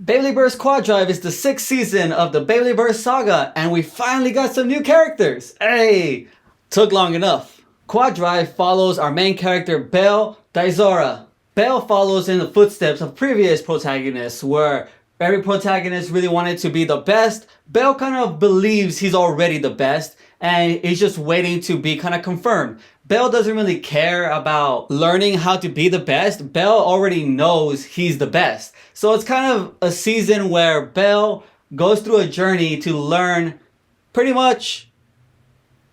Beyblade Burst Quaddrive is the 6th season of the Beyblade Burst saga, and we finally got some new characters. Hey, took long enough. Quaddrive follows our main character Belle Daizora. Belle follows in the footsteps of previous protagonists, where every protagonist really wanted to be the best. Belle kind of believes he's already the best, and he's just waiting to be kind of confirmed. Belle doesn't really care about learning how to be the best. Belle already knows he's the best. So it's kind of a season where Belle goes through a journey to learn pretty much,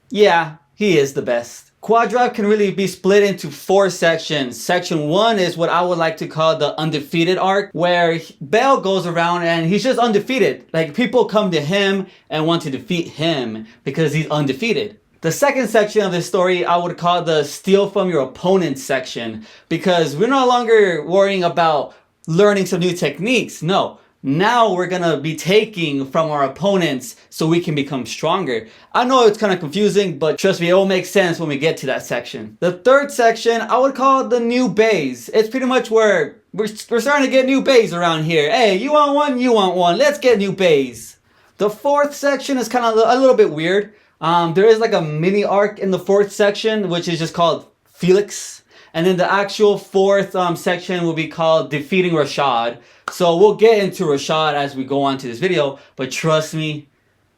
yeah, he is the best. Quaddrive can really be split into 4 sections. Section 1 is what I would like to call the undefeated arc, where Belle goes around and he's just undefeated. Like, people come to him and want to defeat him because he's undefeated. The second section of this story I would call the steal from your opponent section, because we're no longer worrying about learning some new techniques. No, now we're gonna be taking from our opponents so we can become stronger. I know it's kind of confusing, but trust me, it will make sense when we get to that section. The third section I would call the new bays. It's pretty much where we're starting to get new bays around here. Hey, you want one? You want one? Let's get new bays. The fourth section is kind of a little bit weird. There is like a mini arc in the 4th section, which is just called Felix. And then the actual 4th section will be called Defeating Rashad. So we'll get into Rashad as we go on to this video. But trust me,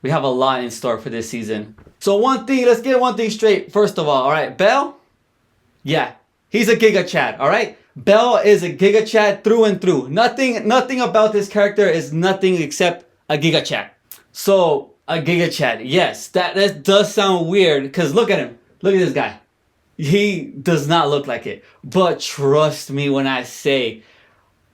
we have a lot in store for this season. So let's get one thing straight. First of all right, Belle? Yeah, he's a Giga Chad, alright? Belle is a Giga Chad through and through. Nothing about this character is nothing except a Giga Chad. So, a Giga Chad, yes, that does sound weird, because look at him. Look at this guy. He does not look like it. But trust me when I say,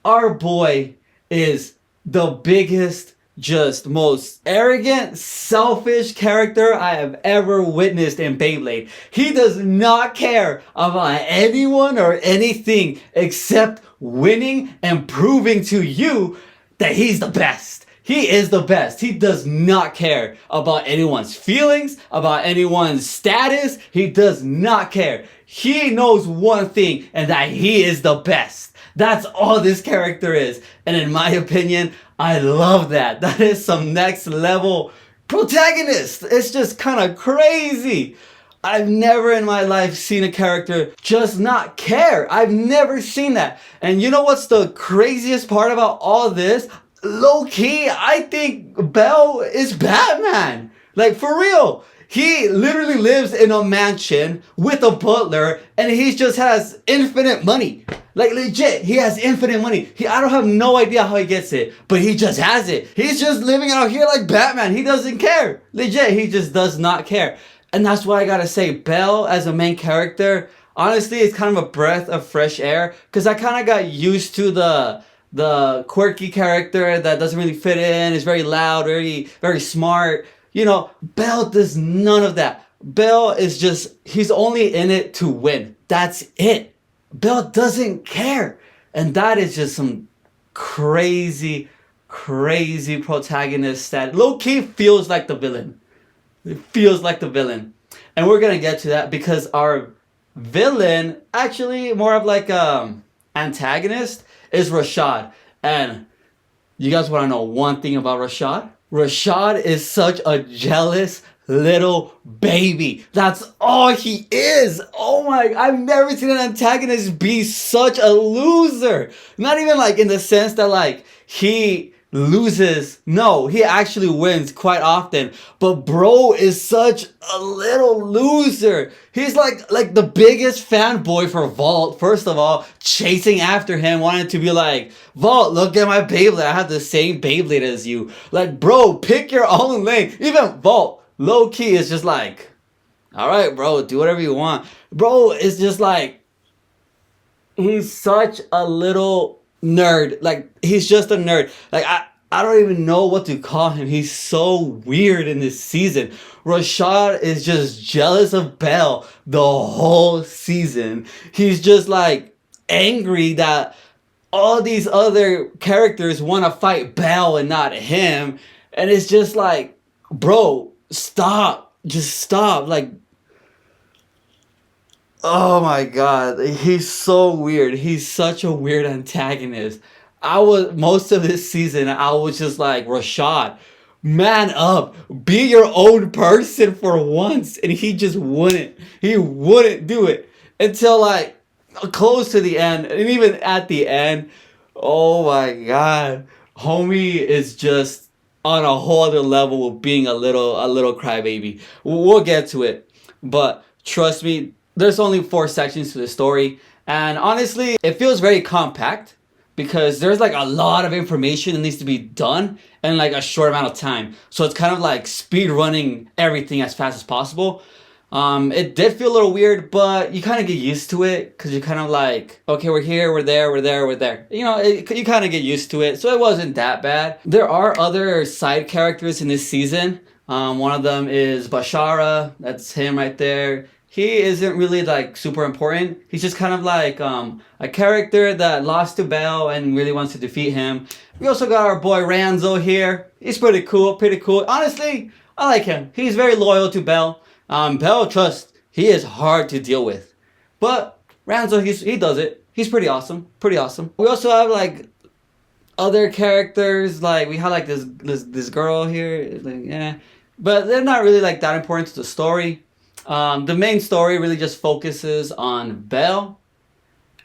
our boy is the biggest, just most arrogant, selfish character I have ever witnessed in Beyblade. He does not care about anyone or anything except winning and proving to you that he's the best. He is the best. He does not care about anyone's feelings, about anyone's status. He does not care. He knows one thing, and that he is the best. That's all this character is. And in my opinion, I love that. That is some next level protagonist. It's just kind of crazy. I've never in my life seen a character just not care. I've never seen that. And you know what's the craziest part about all this? Low key, I think Belle is Batman. Like, for real. He literally lives in a mansion with a butler, and he just has infinite money. Like, legit, he has infinite money. I don't have no idea how he gets it, but he just has it. He's just living out here like Batman. He doesn't care. Legit, he just does not care. And that's why I gotta say, Belle as a main character, honestly, it's kind of a breath of fresh air, because I kind of got used to the quirky character that doesn't really fit in, is very loud, very smart. You know, Belle does none of that. Belle is just, he's only in it to win. That's it. Belle doesn't care. And that is just some crazy protagonist that low-key feels like the villain. It feels like the villain. And we're gonna get to that because our villain, actually more of like antagonist, is Rashad. And you guys want to know one thing about Rashad? Rashad is such a jealous little baby. That's all he is. Oh my, I've never seen an antagonist be such a loser. Not even like in the sense that like he loses. No, he actually wins quite often. But bro is such a little loser. He's like the biggest fanboy for Vault. First of all, chasing after him, wanting to be like, Vault, look at my Beyblade. I have the same Beyblade as you. Like, bro, pick your own lane. Even Vault, low key, is just like, all right, bro, do whatever you want. Bro is just like, he's such a little nerd. Like, he's just a nerd. Like, I don't even know what to call him. He's so weird in this season. Rashad is just jealous of Belle the whole season. He's just like angry that all these other characters want to fight Belle and not him. And it's just like, bro, stop. Just stop. Like, oh my god, he's so weird. He's such a weird antagonist. most of this season, I was just like, Rashad, man up, be your own person for once. And he just wouldn't. He wouldn't do it until like close to the end. And even at the end, oh my God, homie is just on a whole other level of being a little crybaby. We'll get to it, but trust me, there's only 4 sections to the story, and honestly, it feels very compact because there's like a lot of information that needs to be done in like a short amount of time. So it's kind of like speed running everything as fast as possible. It did feel a little weird, but you kind of get used to it because you're kind of like, okay, we're here, we're there, we're there, we're there. You know, you kind of get used to it, so it wasn't that bad. There are other side characters in this season. One of them is Bashara. That's him right there. He isn't really like super important. He's just kind of like a character that lost to Bell and really wants to defeat him. We also got our boy Ranzo here. He's pretty cool, pretty cool. Honestly, I like him. He's very loyal to Bell. Bell, trust, he is hard to deal with. But Ranzo, he does it. He's pretty awesome. Pretty awesome. We also have like other characters. Like we have like this girl here. Like, yeah. But they're not really like that important to the story. The main story really just focuses on Bell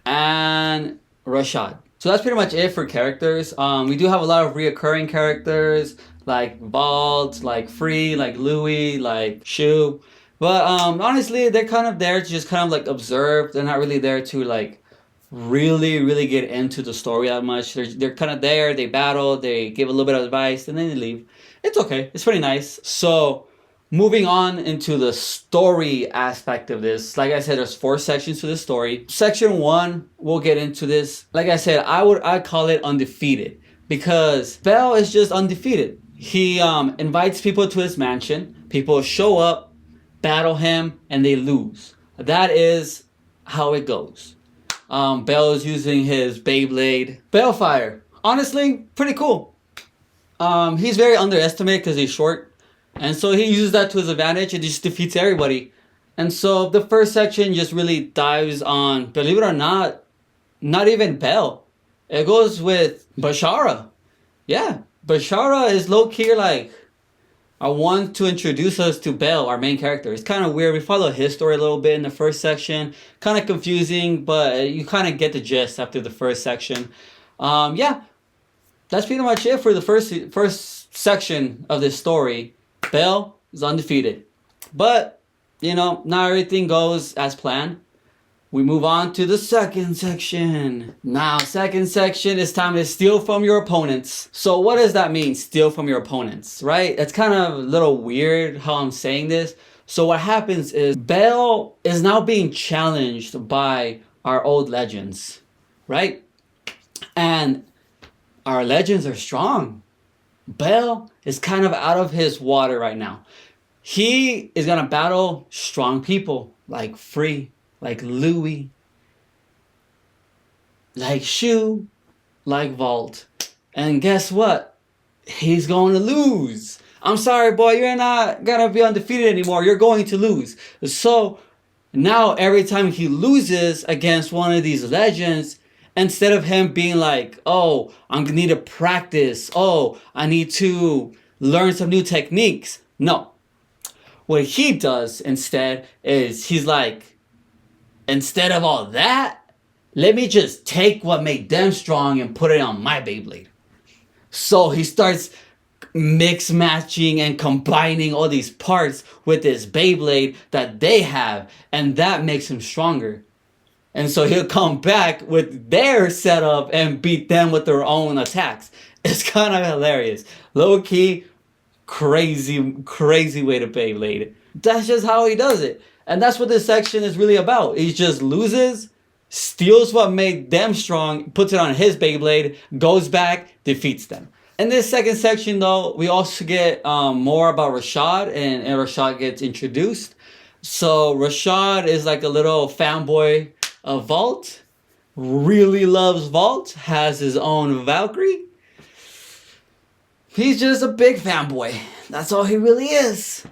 and Rashad. So that's pretty much it for characters. We do have a lot of reoccurring characters like Vault, like Free, like Louie, like Shu. But honestly, they're kind of there to just kind of like observe. They're not really there to like really get into the story that much. They're kind of there. They battle. They give a little bit of advice, and then they leave. It's okay. It's pretty nice. So moving on into the story aspect of this, like I said, there's 4 sections to the story. Section 1, we'll get into this. Like I said, I'd call it undefeated because Bell is just undefeated. He invites people to his mansion. People show up, battle him, and they lose. That is how it goes. Bell is using his Beyblade Balefire. Honestly, pretty cool. He's very underestimated because he's short. And so he uses that to his advantage and just defeats everybody. And so the first section just really dives on, believe it or not even Bell. It goes with Bashara. Yeah, Bashara is low-key like I want to introduce us to Bell, our main character. It's kind of weird. We follow his story a little bit in the first section. Kind of confusing, but you kind of get the gist after the first section. Yeah, that's pretty much it for the first section of this story. Bell is undefeated. But, not everything goes as planned. We move on to the second section. Now, second section, it's time to steal from your opponents. So what does that mean, steal from your opponents, right? It's kind of a little weird how I'm saying this. So what happens is Bell is now being challenged by our old legends, right? And our legends are strong. Bell is kind of out of his water right now. He is going to battle strong people like Free, like Louie, like Shu, like Vault. And guess what? He's going to lose. I'm sorry, boy, you're not going to be undefeated anymore. You're going to lose. So now every time he loses against one of these legends, instead of him being like, oh, I need to practice. Oh, I need to learn some new techniques. No. What he does instead is he's like, instead of all that, let me just take what made them strong and put it on my Beyblade. So he starts mix matching and combining all these parts with this Beyblade that they have, and that makes him stronger. And so he'll come back with their setup and beat them with their own attacks. It's kind of hilarious. Low-key, crazy way to Beyblade. That's just how he does it. And that's what this section is really about. He just loses, steals what made them strong, puts it on his Beyblade, goes back, defeats them. In this second section, though, we also get more about Rashad, and Rashad gets introduced. So Rashad is like a little fanboy of Vault, really loves Vault, has his own Valkyrie. He's just a big fanboy. That's all he really is.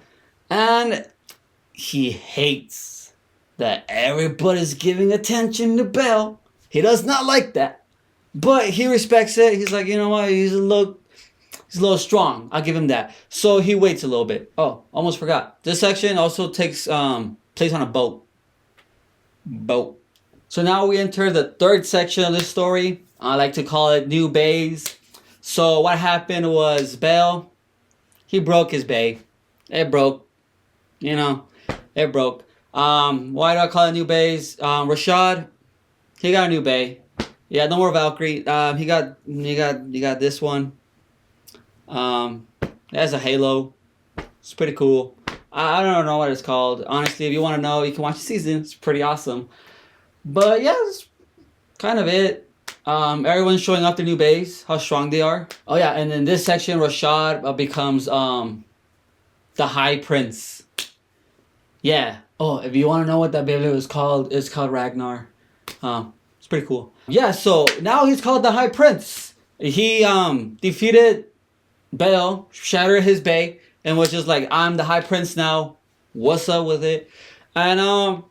And he hates that everybody's giving attention to Bell. He does not like that. But he respects it. He's like, you know what? He's a little strong. I'll give him that. So he waits a little bit. Oh, almost forgot. This section also takes place on a boat. Boat. So now we enter the third section of this story. I like to call it New Bays. So what happened was Bell, he broke his bay. It broke. You know, it broke. Why do I call it New Bays? Rashad, he got a new bay. Yeah, no more Valkyrie. He got this one. It has a halo. It's pretty cool. I don't know what it's called. Honestly, if you want to know, you can watch the season. It's pretty awesome. But yeah, that's kind of it. Everyone's showing off their new bays, how strong they are. Oh yeah, and in this section, Rashad becomes the High Prince. Yeah. Oh, if you want to know what that Beyblade was called, it's called Ragnar. It's pretty cool. Yeah, so now he's called the High Prince. He defeated Bell, shattered his bay, and was just like, I'm the High Prince now. What's up with it? And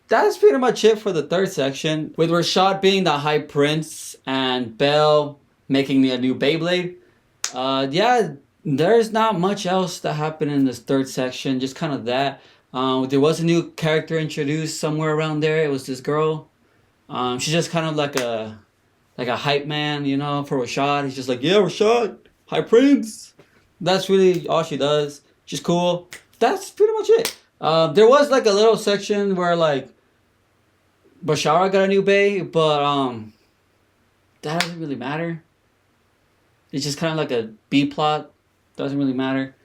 that's pretty much it for the third section. With Rashad being the High Prince and Bell making me a new Beyblade. Yeah, there's not much else that happened in this third section. Just kind of that. There was a new character introduced somewhere around there. It was this girl. She's just kind of like a hype man, you know, for Rashad. He's just like, yeah, Rashad, High Prince. That's really all she does. She's cool. That's pretty much it. There was like a little section where like Bashara got a new bay, but that doesn't really matter. It's just kind of like a B plot. Doesn't really matter.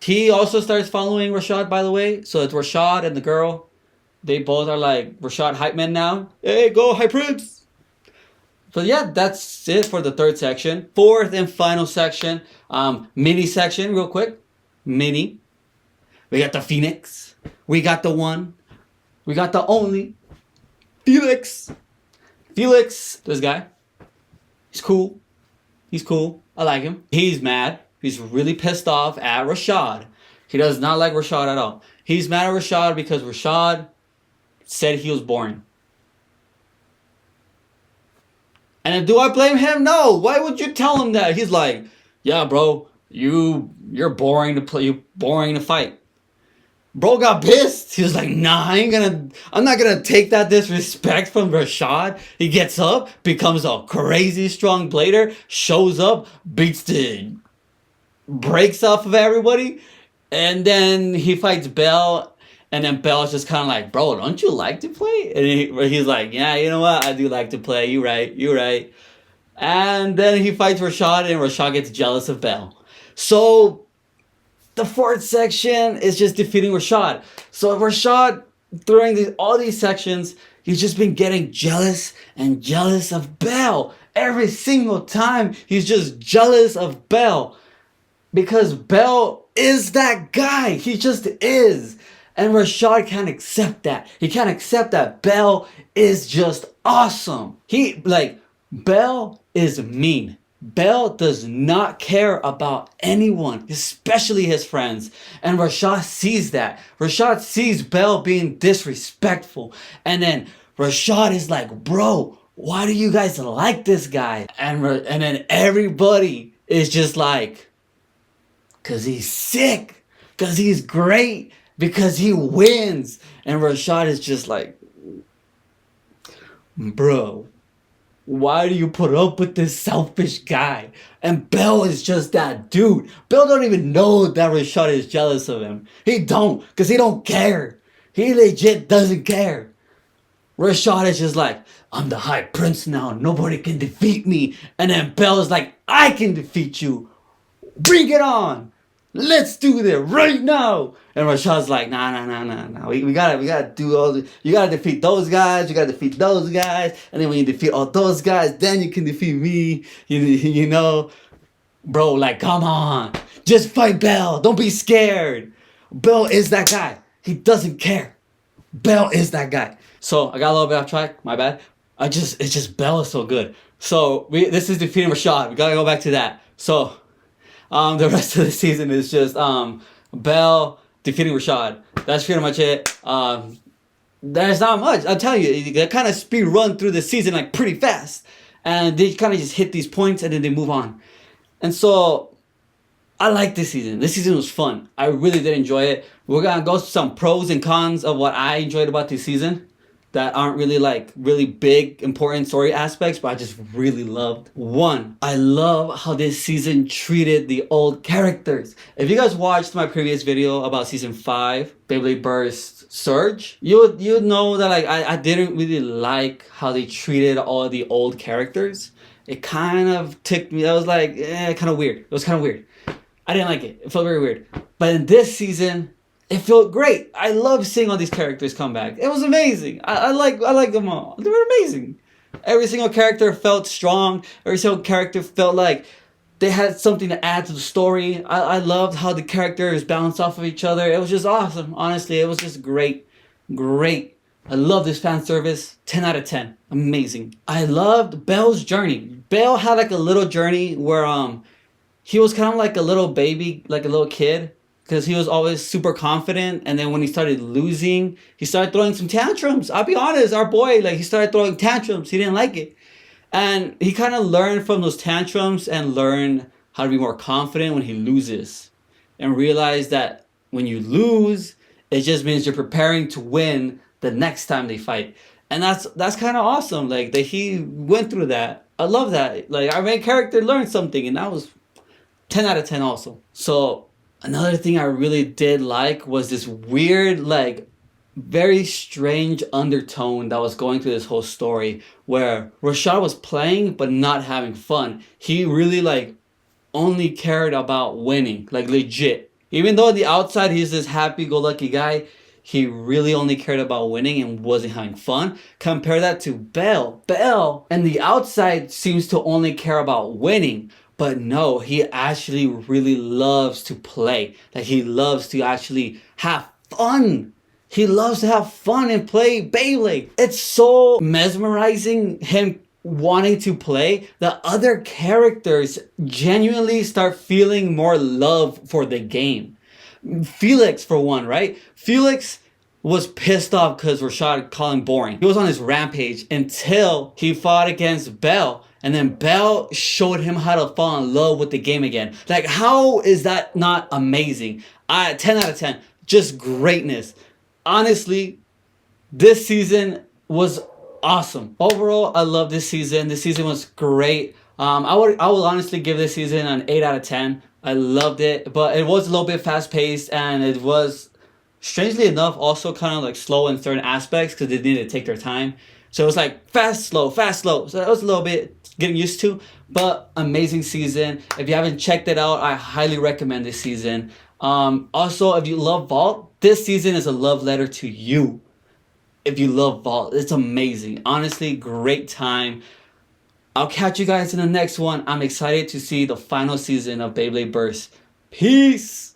He also starts following Rashad, by the way. So it's Rashad and the girl. They both are like Rashad hype men now. Hey, go High Prince! So yeah, that's it for the third section. Fourth and final section. Mini section, real quick. Mini. We got the Phoenix. We got the one. We got the only. Felix. Felix. This guy. He's cool. He's cool. I like him. He's mad. He's really pissed off at Rashad. He does not like Rashad at all. He's mad at Rashad because Rashad said he was boring. And do I blame him? No. Why would you tell him that? He's like, yeah, bro, you're boring to play. You're boring to fight. Bro got pissed. He was like, nah, I'm not gonna take that disrespect from Rashad. He gets up, becomes a crazy strong blader, shows up, beats the breaks off of everybody, and then he fights Bell, and then Bell's just kind of like, bro, don't you like to play? And he's like, yeah, you know what? I do like to play. You're right. And then he fights Rashad, and Rashad gets jealous of Bell. So the fourth section is just defeating Rashad. So Rashad, during all these sections, he's just been getting jealous and jealous of Bell. Every single time, he's just jealous of Bell. Because Bell is that guy. He just is. And Rashad can't accept that. He can't accept that Bell is just awesome. Bell is mean. Bell does not care about anyone, especially his friends. And Rashad sees that. Rashad sees Bell being disrespectful. And then Rashad is like, bro, why do you guys like this guy? And then everybody is just like, because he's sick, because he's great, because he wins. And Rashad is just like, bro, why do you put up with this selfish guy? And Bell is just that dude. Bell don't even know that Rashad is jealous of him. He don't, because he don't care. He legit doesn't care. Rashad is just like, I'm the High Prince now. Nobody can defeat me. And then Bell is like, I can defeat you. Bring it on. Let's do this right now. And Rashad's like, nah. We gotta do all the. You gotta defeat those guys. You gotta defeat those guys. And then when you defeat all those guys, then you can defeat me. You know, bro. Like, come on, just fight Bell. Don't be scared. Bell is that guy. He doesn't care. Bell is that guy. So I got a little bit off track. My bad. It's just Bell is so good. So this is defeating Rashad. We gotta go back to that. So. The rest of the season is just Bell defeating Rashad. That's pretty much it. There's not much. I'll tell you, they kind of speed run through the season like pretty fast. and they kind of just hit these points and then they move on. And so I like this season. This season was fun. I really did enjoy it. We're gonna go through some pros and cons of what I enjoyed about this season that aren't really like really big important story aspects, but I just really loved. One, I love how this season treated the old characters. If you guys watched my previous video about season 5, Beyblade Burst Surge, you would know that like I didn't really like how they treated all the old characters. It kind of ticked me. I was like, kind of weird. It was kind of weird. I didn't like it. It felt very weird. But in this season, it felt great. I love seeing all these characters come back. It was amazing. I like them all. They were amazing. Every single character felt strong. Every single character felt like they had something to add to the story. I loved how the characters bounced off of each other. It was just awesome. Honestly, it was just great. Great. I love this fan service. 10 out of 10. Amazing. I loved Belle's journey. Belle had like a little journey where he was kind of like a little baby, like a little kid. Because he was always super confident, and then when he started losing, he started throwing some tantrums. I'll be honest, our boy, like, he started throwing tantrums. He didn't like it. And he kind of learned from those tantrums and learned how to be more confident when he loses. And realized that when you lose, it just means you're preparing to win the next time they fight. And that's kind of awesome. Like, that he went through that. I love that. Like, our main character learned something, and that was 10 out of 10 also. So another thing I really did like was this weird, like, very strange undertone that was going through this whole story where Rashad was playing but not having fun. He really, like, only cared about winning, like, legit. Even though on the outside he's this happy-go-lucky guy, he really only cared about winning and wasn't having fun. Compare that to Belle. Belle, and the outside seems to only care about winning. But no, he actually really loves to play. Like, he loves to actually have fun. He loves to have fun and play Beyblade. It's so mesmerizing, him wanting to play, that other characters genuinely start feeling more love for the game. Felix, for one, right? Felix was pissed off because Rashad called him boring. He was on his rampage until he fought against Belle. And then Belle showed him how to fall in love with the game again. Like, how is that not amazing? 10 out of 10. Just greatness. Honestly, this season was awesome. Overall, I love this season. This season was great. I would honestly give this season an 8 out of 10. I loved it. But it was a little bit fast-paced. And it was, strangely enough, also kind of like slow in certain aspects because they needed to take their time. So it was like fast, slow, fast, slow. So that was a little bit getting used to, but amazing season. If you haven't checked it out, I highly recommend this season. Also, if you love Vault, this season is a love letter to you. If you love Vault, it's amazing. Honestly, great time. I'll catch you guys in the next one. I'm excited to see the final season of Beyblade Burst. Peace!